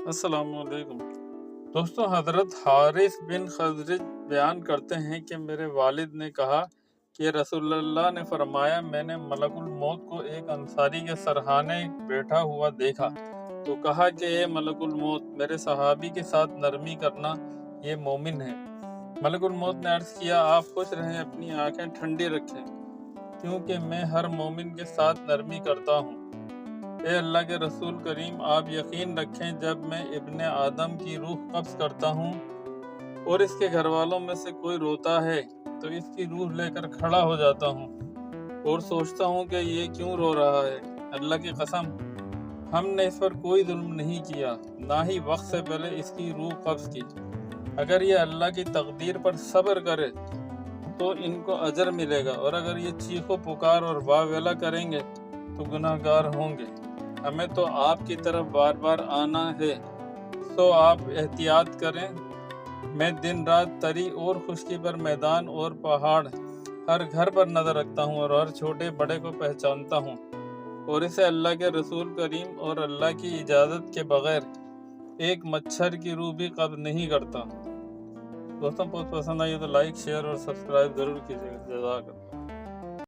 السلام علیکم دوستوں، حضرت حارث بن خزرج بیان کرتے ہیں کہ میرے والد نے کہا کہ رسول اللہ نے فرمایا، میں نے ملک الموت کو ایک انصاری کے سرہانے بیٹھا ہوا دیکھا تو کہا کہ اے ملک الموت، میرے صحابی کے ساتھ نرمی کرنا، یہ مومن ہے۔ ملک الموت نے عرض کیا، آپ خوش رہیں، اپنی آنکھیں ٹھنڈی رکھیں، کیونکہ میں ہر مومن کے ساتھ نرمی کرتا ہوں۔ اے اللہ کے رسول کریم، آپ یقین رکھیں، جب میں ابن آدم کی روح قبض کرتا ہوں اور اس کے گھر والوں میں سے کوئی روتا ہے تو اس کی روح لے کر کھڑا ہو جاتا ہوں اور سوچتا ہوں کہ یہ کیوں رو رہا ہے۔ اللہ کی قسم، ہم نے اس پر کوئی ظلم نہیں کیا، نہ ہی وقت سے پہلے اس کی روح قبض کی۔ اگر یہ اللہ کی تقدیر پر صبر کرے تو ان کو اجر ملے گا، اور اگر یہ چیخ و پکار اور واہ ویلا کریں گے تو گناہ گار ہوں گے۔ ہمیں تو آپ کی طرف بار بار آنا ہے، سو آپ احتیاط کریں۔ میں دن رات تری اور خشکی پر، میدان اور پہاڑ، ہر گھر پر نظر رکھتا ہوں اور ہر چھوٹے بڑے کو پہچانتا ہوں، اور اسے اللہ کے رسول کریم اور اللہ کی اجازت کے بغیر ایک مچھر کی روح بھی قبض نہیں کرتا۔ دوستوں، بہت پسند آئی تو لائک، شیئر اور سبسکرائب ضرور کیجیے گا۔ جزاک اللہ۔